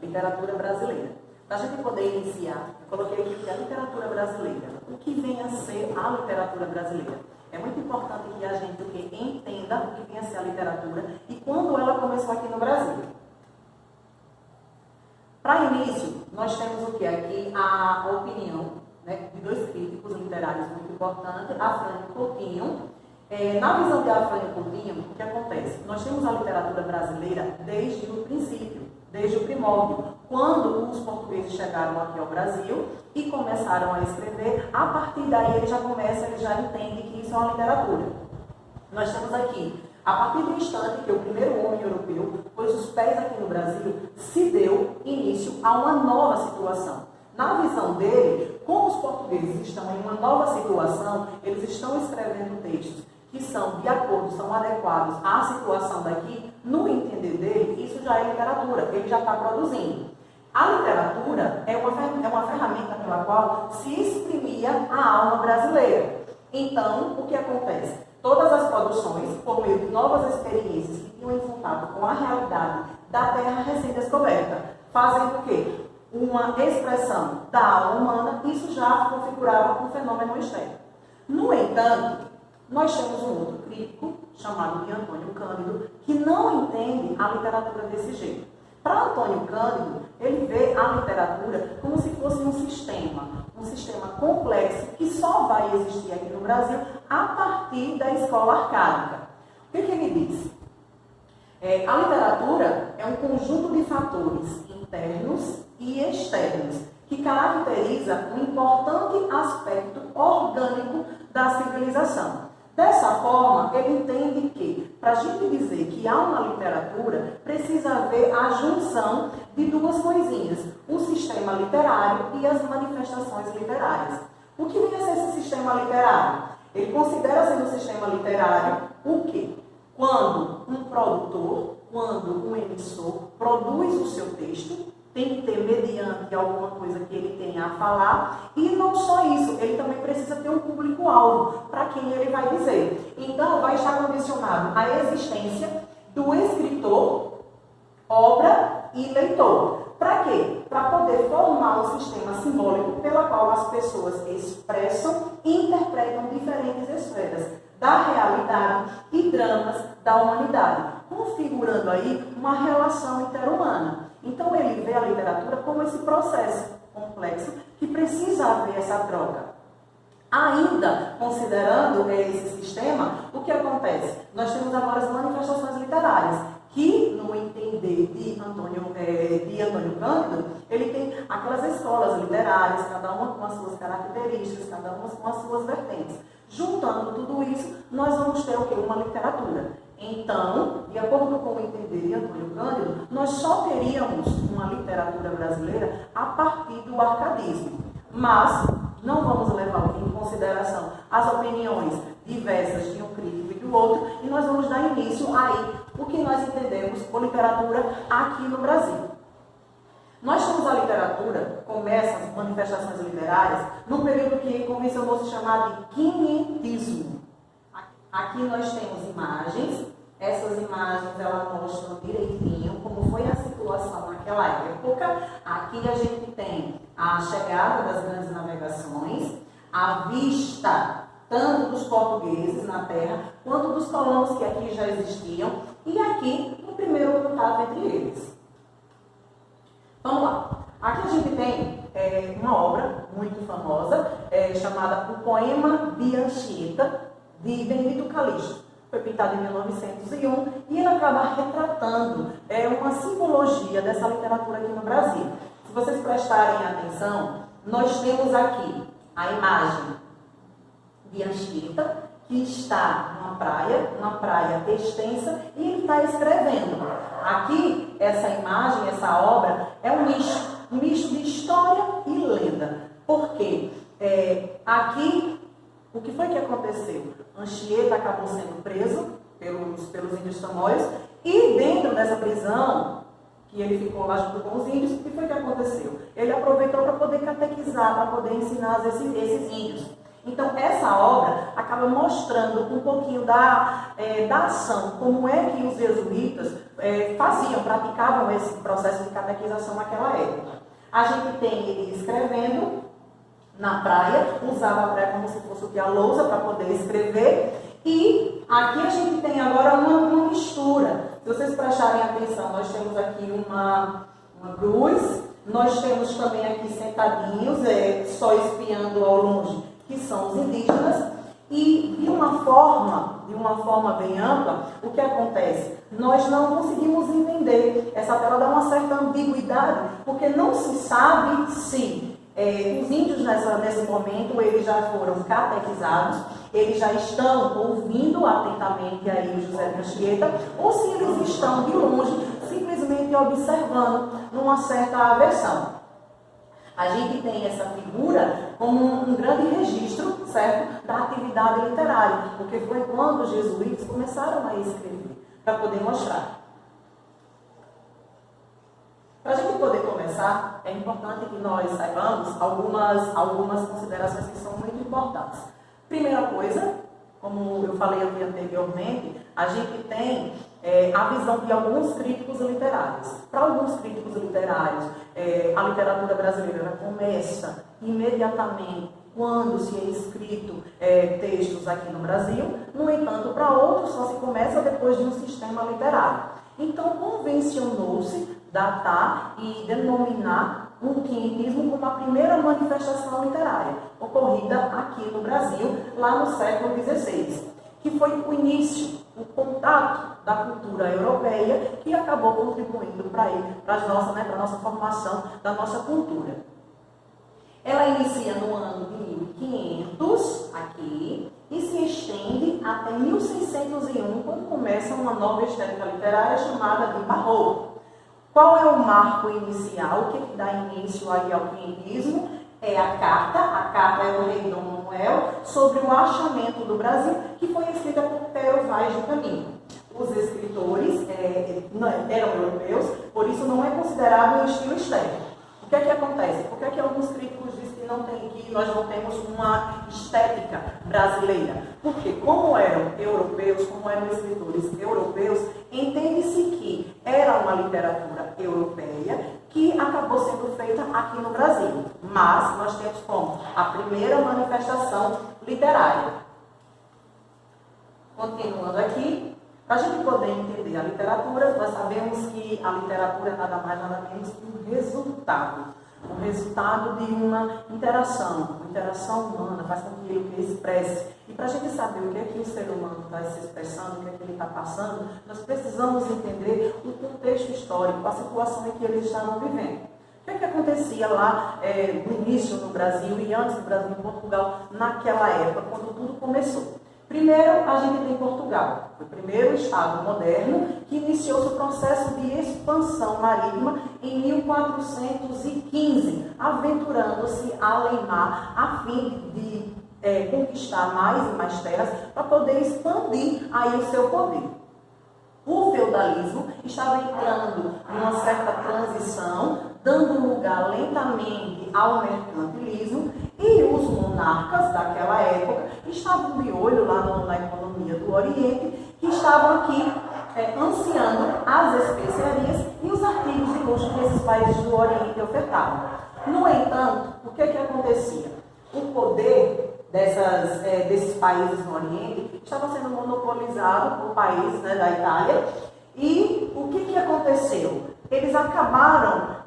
literatura brasileira. Para a gente poder iniciar, eu coloquei aqui que a literatura brasileira, o que vem a ser a literatura brasileira. É muito importante que a gente entenda o que vem a ser a literatura e quando ela começou aqui no Brasil. Para início, nós temos o que aqui? A opinião, né, de dois críticos literários muito importantes, Afrânio Coutinho. Na visão de Afrânio Coutinho, o que acontece? Nós temos a literatura brasileira desde o princípio, desde o primórdio, quando os portugueses chegaram aqui ao Brasil e começaram a escrever. A partir daí ele já entende que isso é uma literatura. Nós temos aqui, a partir do instante que o primeiro homem europeu pôs os pés aqui no Brasil, se deu início a uma nova situação. Na visão dele, como os portugueses estão em uma nova situação, eles estão escrevendo textos que são de acordo, são adequados à situação daqui. No entender dele, isso já é literatura, ele já está produzindo. A literatura é uma ferramenta pela qual se exprimia a alma brasileira. Então, o que acontece? Todas as produções, por meio de novas experiências que tinham em contato com a realidade da terra recém-descoberta, fazem o quê? Uma expressão da alma humana, isso já configurava um fenômeno estético. No entanto, nós temos um outro crítico, chamado de Antônio Cândido, que não entende a literatura desse jeito. Para Antônio Cândido, ele vê a literatura como se fosse um sistema complexo que só vai existir aqui no Brasil a partir da escola arcádica. O que ele diz? A literatura é um conjunto de fatores internos e externos que caracteriza um importante aspecto orgânico da civilização. Dessa forma, ele entende que, para a gente dizer que há uma literatura, precisa haver a junção de duas coisinhas, o sistema literário e as manifestações literárias. O que vem a ser esse sistema literário? Ele considera ser um sistema literário o quê? Quando um produtor, quando um emissor produz o seu texto, tem que ter mediante alguma coisa que ele tenha a falar, e não só isso, ele também precisa ter um público-alvo para quem ele vai dizer. Então, vai estar condicionado à existência do escritor, obra e leitor. Para quê? Para poder formar um sistema simbólico pela qual as pessoas expressam e interpretam diferentes esferas da realidade e dramas da humanidade, configurando aí uma relação interhumana. Então, ele vê a literatura como esse processo complexo que precisa haver essa troca. Ainda considerando esse sistema, o que acontece? Nós temos agora as manifestações literárias, que, no entender de Antônio Cândido, ele tem aquelas escolas literárias, cada uma com as suas características, cada uma com as suas vertentes. Juntando tudo isso, nós vamos ter o quê? Uma literatura. Então, de acordo com o entender de Antônio Cândido, nós só teríamos uma literatura brasileira a partir do arcadismo. Mas não vamos levar em consideração as opiniões diversas de um crítico e do outro, e nós vamos dar início aí o que nós entendemos por literatura aqui no Brasil. Nós temos a literatura, começa as manifestações literárias, num período que convencionou se chamar de quinhentismo. Aqui nós temos imagens, essas imagens elas mostram direitinho como foi a situação naquela época. Aqui a gente tem a chegada das grandes navegações, a vista tanto dos portugueses na terra, quanto dos colonos que aqui já existiam, e aqui o primeiro contato entre eles. Vamos lá. Aqui a gente tem uma obra muito famosa, chamada O Poema de Anchieta, de Benedito Calixto. Foi pintado em 1901 e ele acaba retratando uma simbologia dessa literatura aqui no Brasil. Se vocês prestarem atenção, nós temos aqui a imagem de Anchieta, que está numa praia extensa, e ele está escrevendo. Aqui, essa imagem, essa obra, é um misto de história e lenda. Por quê? Aqui, o que foi que aconteceu? Anchieta acabou sendo preso pelos índios tamoios, e dentro dessa prisão, que ele ficou lá junto com os índios, o que foi que aconteceu? Ele aproveitou para poder catequizar, para poder ensinar esses índios. Então, essa obra acaba mostrando um pouquinho da ação, como é que os jesuítas praticavam esse processo de catequização naquela época. A gente tem ele escrevendo na praia, usava a praia como se fosse a lousa para poder escrever, e aqui a gente tem agora uma mistura. Se vocês prestarem atenção, nós temos aqui uma cruz, nós temos também aqui sentadinhos, só espiando ao longe, que são os indígenas, e de uma forma bem ampla, o que acontece? Nós não conseguimos entender, essa tela dá uma certa ambiguidade, porque não se sabe se os índios nesse momento, eles já foram catequizados, eles já estão ouvindo atentamente aí o José de Anchieta, ou se eles estão de longe, simplesmente observando numa certa aversão. A gente tem essa figura como um grande registro, certo, da atividade literária, porque foi quando os jesuítas começaram a escrever, para poder mostrar. Para a gente poder começar, é importante que nós saibamos algumas considerações que são muito importantes. Primeira coisa, como eu falei aqui anteriormente, a gente tem a visão de alguns críticos literários. Para alguns críticos literários, a literatura brasileira começa imediatamente quando se é escrito textos aqui no Brasil. No entanto, para outros só se começa depois de um sistema literário. Então, convencionou-se datar e denominar o quinhentismo como a primeira manifestação literária ocorrida aqui no Brasil, lá no século XVI, que foi o início, o contato da cultura europeia, que acabou contribuindo para a nossa formação da nossa cultura. Ela inicia no ano de 1500, aqui, e se estende até 1601, quando começa uma nova estética literária chamada de Barroco. Qual é o marco inicial? O que dá início aí ao quinhentismo? É a carta é do rei Dom Manuel, sobre o achamento do Brasil, que foi escrita por Pero Vaz de Caminha. Os escritores eram europeus, por isso não é considerado um estilo estético. O que é que acontece? Por que é que alguns críticos dizem que nós não temos uma estética brasileira? Porque como eram europeus, como eram escritores europeus, entende-se que era uma literatura europeia que acabou sendo feita aqui no Brasil. Mas nós temos como a primeira manifestação literária. Continuando aqui, para a gente poder entender a literatura, nós sabemos que a literatura é nada mais, nada menos que um resultado de uma interação humana, faz com que ele expresse. E para a gente saber o que é que o ser humano está se expressando, o que é que ele está passando, nós precisamos entender o contexto histórico, a situação em que eles estavam vivendo. O que é que acontecia lá no início no Brasil e antes do Brasil em Portugal, naquela época, quando tudo começou? Primeiro, a gente tem Portugal, foi o primeiro estado moderno que iniciou seu processo de expansão marítima em 1415, aventurando-se a além-mar a fim de conquistar mais e mais terras para poder expandir aí o seu poder. O feudalismo estava entrando numa certa transição, dando lugar lentamente ao mercantilismo, e os monarcas daquela época estavam de olho lá na economia do Oriente, que estavam aqui ansiando as especiarias e os artigos de luxo que esses países do Oriente ofertavam. No entanto, o que acontecia? O poder desses países no Oriente estava sendo monopolizado por países da Itália, e o que aconteceu? Eles acabaram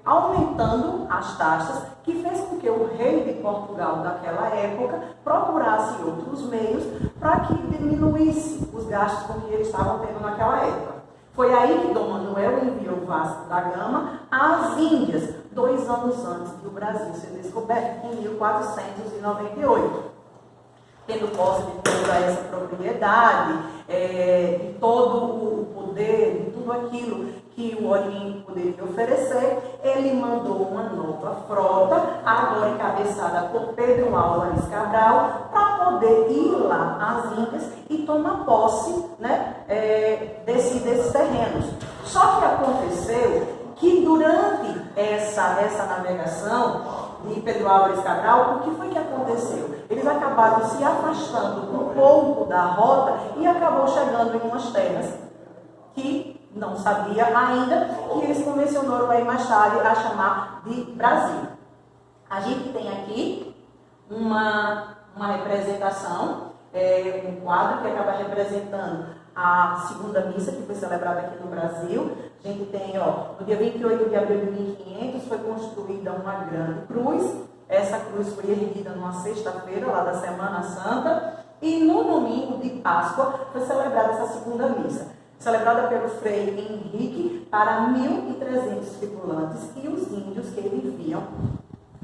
aumentando as taxas, que fez com que o rei de Portugal daquela época procurasse outros meios para que diminuísse os gastos com que eles estavam tendo naquela época. Foi aí que Dom Manuel enviou Vasco da Gama às Índias, 2 anos antes do Brasil ser descoberto, em 1498. Tendo posse de toda essa propriedade, de todo o poder, de tudo aquilo que o Oriente poderia oferecer, ele mandou uma nova frota, agora encabeçada por Pedro Álvares Cabral, para poder ir lá às Índias e tomar posse desses terrenos. Só que aconteceu que durante essa navegação, de Pedro Álvares Cabral, o que foi que aconteceu? Eles acabaram se afastando um pouco da rota e acabou chegando em umas terras que não sabia ainda, que eles convencionaram aí mais tarde a chamar de Brasil. A gente tem aqui uma representação, um quadro que acaba representando a segunda missa que foi celebrada aqui no Brasil. A gente tem, no dia 28 de abril de 1500 foi construída uma grande cruz. Essa cruz foi erguida numa sexta-feira, lá da Semana Santa, e no domingo de Páscoa foi celebrada essa segunda missa, celebrada pelo Frei Henrique para 1.300 tripulantes e os índios que viviam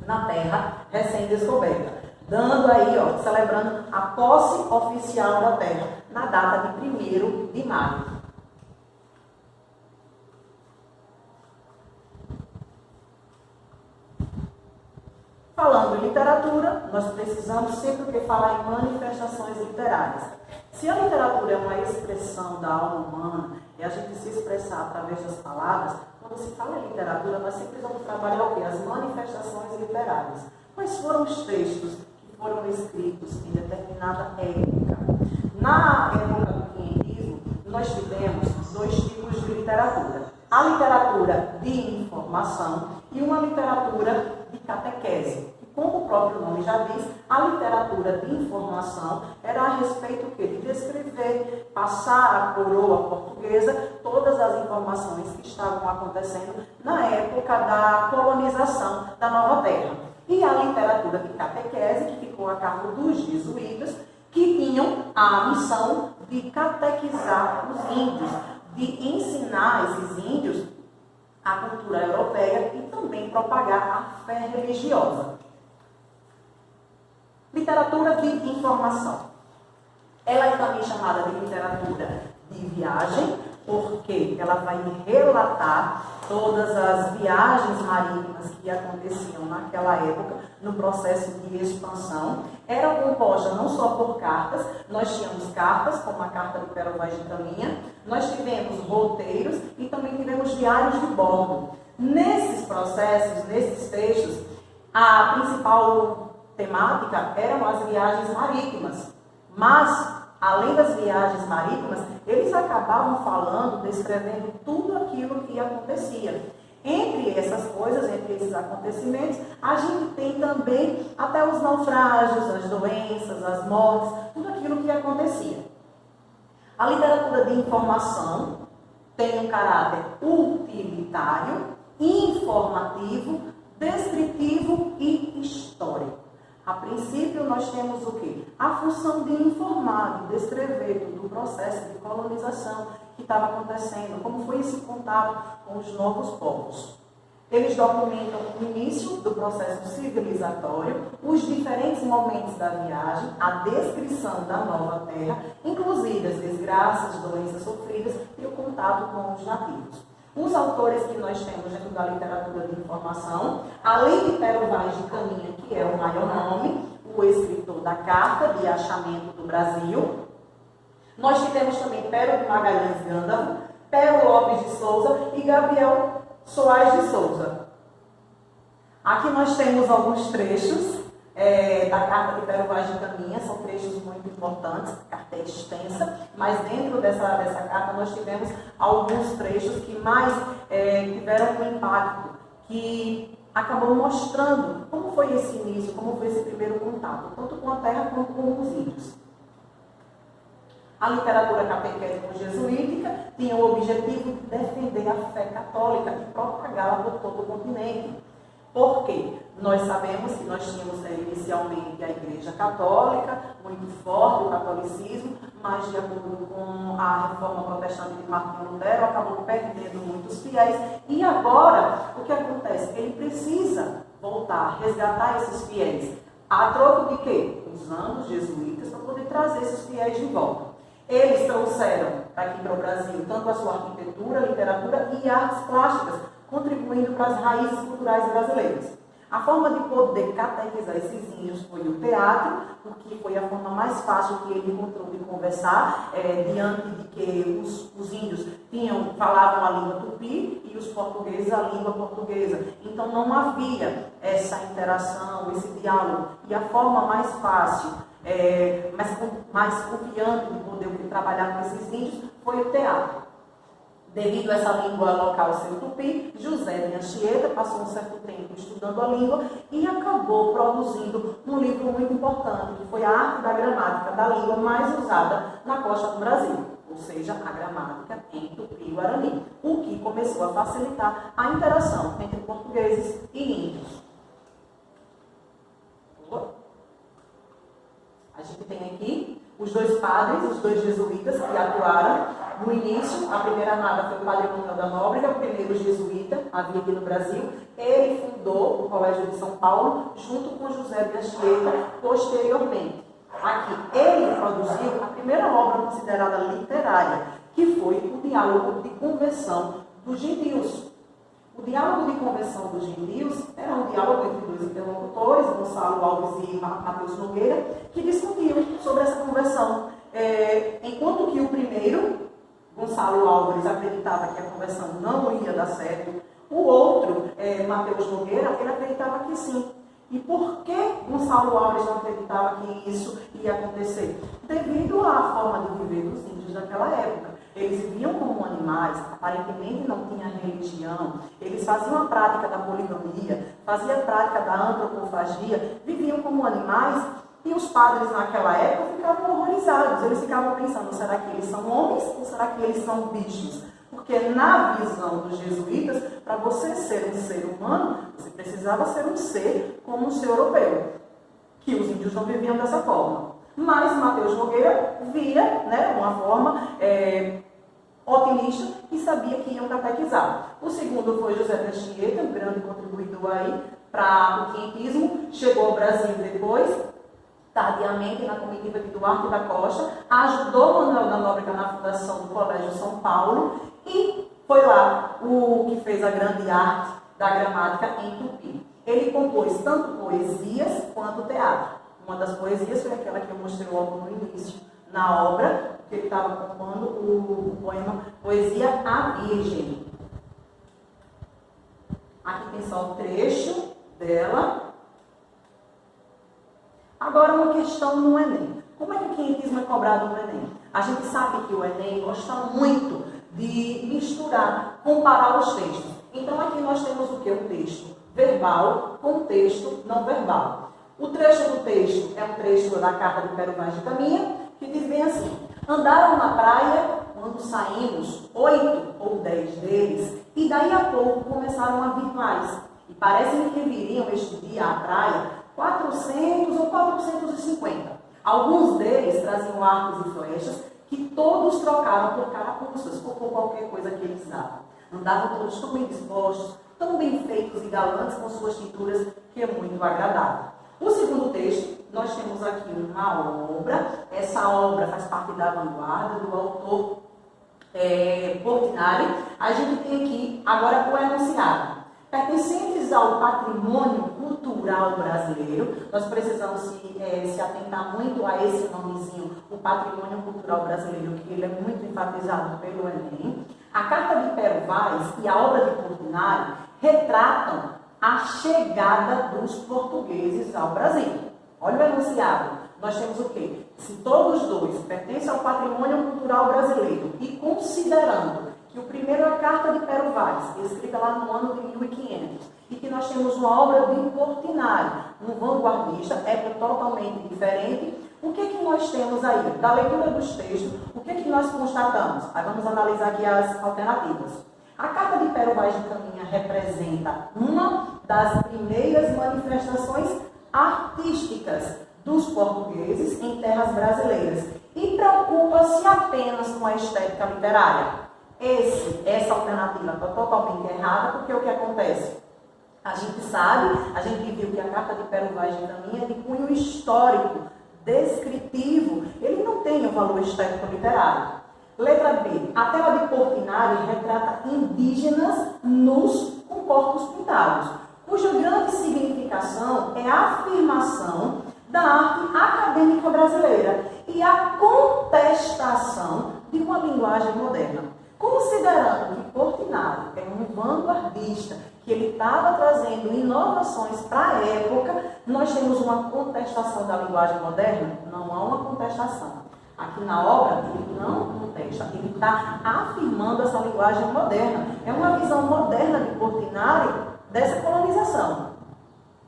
na terra recém-descoberta, dando aí, celebrando a posse oficial da terra, na data de 1º de maio. Falando em literatura, nós precisamos sempre falar em manifestações literárias. Se a literatura é uma expressão da alma humana, é a gente se expressar através das palavras, quando se fala em literatura, nós sempre vamos trabalhar o quê? As manifestações literárias. Quais foram os textos que foram escritos em determinada época? Na época do quinhentismo, nós tivemos 2 tipos de literatura. A literatura de informação e uma literatura de catequese. Como o próprio nome já diz, a literatura de informação era a respeito de descrever, passar à coroa portuguesa todas as informações que estavam acontecendo na época da colonização da Nova Terra. E a literatura de catequese, que ficou a cargo dos jesuítas, que tinham a missão de catequizar os índios, de ensinar esses índios a cultura europeia e também propagar a fé religiosa. Literatura de informação. Ela é também chamada de literatura de viagem, porque ela vai relatar todas as viagens marítimas que aconteciam naquela época, no processo de expansão. Era composta não só por cartas, nós tínhamos cartas, como a carta do Pero Vaz de Caminha, nós tivemos roteiros e também tivemos diários de bordo. Nesses processos, nesses textos, a principal temática eram as viagens marítimas, mas além das viagens marítimas, eles acabavam falando, descrevendo tudo aquilo que acontecia. Entre essas coisas, entre esses acontecimentos, a gente tem também até os naufrágios, as doenças, as mortes, tudo aquilo que acontecia. A literatura de informação tem um caráter utilitário, informativo, descritivo e histórico. A princípio, nós temos o quê? A função de informar, de descrever todo o processo de colonização que estava acontecendo, como foi esse contato com os novos povos. Eles documentam o início do processo civilizatório, os diferentes momentos da viagem, a descrição da nova terra, inclusive as desgraças, doenças sofridas e o contato com os nativos. Os autores que nós temos dentro da literatura de informação, além de Pero Vaz de Caminha, que é o maior nome, o escritor da Carta de Achamento do Brasil, nós tivemos também Pero de Magalhães Gândalo, Pero Lopes de Souza e Gabriel Soares de Souza. Aqui nós temos alguns trechos da Carta de Pero Vaz de Caminha, são trechos muito importantes, a carta é extensa, mas dentro dessa carta nós tivemos alguns trechos que mais tiveram um impacto, que acabou mostrando como foi esse início, como foi esse primeiro contato, tanto com a terra quanto com os índios. A literatura catequético-jesuítica tinha o objetivo de defender a fé católica e propagá-la por todo o continente. Por quê? Nós sabemos que nós tínhamos inicialmente a Igreja Católica, muito forte, o catolicismo, mas de acordo com a reforma protestante de Martinho Lutero, acabou perdendo muitos fiéis. E agora, o que acontece? Ele precisa voltar, resgatar esses fiéis. A troco de quê? Usando os jesuítas para poder trazer esses fiéis de volta. Eles trouxeram aqui para o Brasil tanto a sua arquitetura, literatura e artes plásticas, contribuindo para as raízes culturais brasileiras. A forma de poder catequizar esses índios foi o teatro, porque foi a forma mais fácil que ele encontrou de conversar, diante de que os índios falavam a língua tupi e os portugueses a língua portuguesa. Então não havia essa interação, esse diálogo. E a forma mais fácil, mais confiante de poder trabalhar com esses índios foi o teatro. Devido a essa língua local ser tupi, José de Anchieta passou um certo tempo estudando a língua e acabou produzindo um livro muito importante, que foi a Arte da Gramática da Língua mais usada na costa do Brasil, ou seja, a gramática em tupi-guarani, o que começou a facilitar a interação entre portugueses e índios. A gente tem aqui os dois padres, os dois jesuítas que atuaram. No início, a primeira amada foi o padre Manuel da Nóbrega, o primeiro jesuíta havia aqui no Brasil. Ele fundou o Colégio de São Paulo, junto com José de Anchieta, posteriormente. Aqui, ele produziu a primeira obra considerada literária, que foi o Diálogo de Conversão dos Gentios. O diálogo de conversão dos gentios era um diálogo entre dois interlocutores, Gonçalo Alves e Mateus Nogueira, que discutiam sobre essa conversão. Enquanto que o primeiro, Gonçalo Alves, acreditava que a conversão não ia dar certo, o outro, Mateus Nogueira, ele acreditava que sim. E por que Gonçalo Alves não acreditava que isso ia acontecer? Devido à forma de viver dos índios daquela época. Eles viviam como animais, aparentemente não tinham religião, eles faziam a prática da poligamia, faziam a prática da antropofagia, viviam como animais, e os padres naquela época ficavam horrorizados. Eles ficavam pensando, será que eles são homens ou será que eles são bichos? Porque na visão dos jesuítas, para você ser um ser humano, você precisava ser um ser como um ser europeu, que os índios não viviam dessa forma. Mas Mateus Nogueira via, uma forma otimista e sabia que iam catequizar. O segundo foi José de Anchieta, um grande contribuidor aí para o quinhentismo, chegou ao Brasil depois, tardiamente, na comitiva de Duarte da Costa, ajudou Manuel da Nóbrega na fundação do Colégio São Paulo e foi lá o que fez a grande arte da gramática em tupi. Ele compôs tanto poesias quanto teatro. Uma das poesias foi aquela que eu mostrei logo no início, na obra, que ele estava compondo o poema Poesia à Virgem. Aqui tem só um trecho dela. Agora uma questão no Enem. Como é que o quinhentismo é cobrado no Enem? A gente sabe que o Enem gosta muito de misturar, comparar os textos. Então aqui nós temos o que? Um texto verbal com um texto não verbal. O trecho do texto é um trecho da carta de Pero Vaz de Caminha, que diz bem assim: andaram na praia quando saímos 8 ou 10 deles, e daí a pouco começaram a vir mais. E parece-me que viriam este dia à praia 400 ou 450. Alguns deles traziam arcos e flechas, que todos trocaram por carapuças ou por qualquer coisa que eles davam. Andavam todos tão bem dispostos, tão bem feitos e galantes com suas tinturas, que é muito agradável. O segundo texto, nós temos aqui uma obra. Essa obra faz parte da vanguarda, do autor Portinari. A gente tem aqui agora o enunciado. Pertencentes ao patrimônio cultural brasileiro, nós precisamos se atentar muito a esse nomezinho, o patrimônio cultural brasileiro, que ele é muito enfatizado pelo Enem. A Carta de Pero Vaz e a obra de Portinari retratam a chegada dos portugueses ao Brasil. Olha o enunciado. Nós temos o quê? Se todos dois pertencem ao patrimônio cultural brasileiro e considerando que o primeiro é a Carta de Pero Vaz, escrita lá no ano de 1500, e que nós temos uma obra de Portinari, um vanguardista, é totalmente diferente. O que que nós temos aí? Da leitura dos textos, o que que nós constatamos? Aí vamos analisar aqui as alternativas. A Carta de Pero Vaz de Caminha representa uma das primeiras manifestações artísticas dos portugueses em terras brasileiras e preocupa-se apenas com a estética literária. Essa alternativa está totalmente errada, porque o que acontece? A gente sabe, a gente viu que a Carta de Pero Vaz de Caminha é de cunho histórico, descritivo, ele não tem o valor estético literário. Letra B. A tela de Portinari retrata indígenas nus com corpos pintados, cujo grande significado é a afirmação da arte acadêmica brasileira e a contestação de uma linguagem moderna. Considerando que Portinari é um vanguardista, que ele estava trazendo inovações para a época, nós temos uma contestação da linguagem moderna? Não há uma contestação. Aqui na obra, ele não contesta, ele está afirmando essa linguagem moderna. É uma visão moderna de Portinari dessa colonização.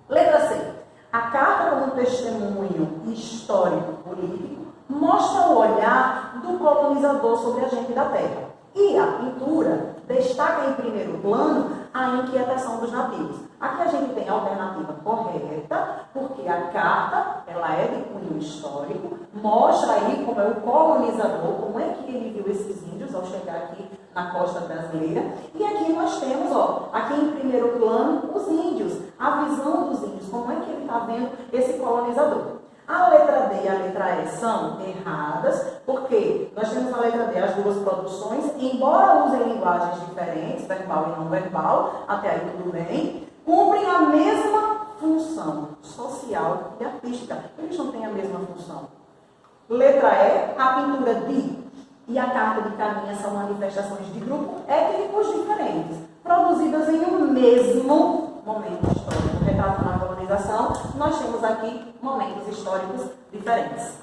Letra C. A carta como testemunho histórico-político mostra o olhar do colonizador sobre a gente da terra. E a pintura destaca em primeiro plano a inquietação dos nativos. Aqui a gente tem a alternativa correta, porque a carta ela é de cunho histórico, mostra aí como é o colonizador, como é que ele viu esses índios ao chegar aqui na costa brasileira. E aqui nós temos, aqui em primeiro plano, os índios, a visão dos índios, como é que ele está vendo esse colonizador. A letra D e a letra E são erradas, porque nós temos na letra D as duas produções, embora usem linguagens diferentes, verbal e não verbal, até aí tudo bem, cumprem a mesma função social e artística. Eles não têm a mesma função. Letra E, a pintura de e a carta de caminha são manifestações de grupo étnicos diferentes, produzidas em um mesmo momento histórico. Retratando a colonização, nós temos aqui momentos históricos diferentes.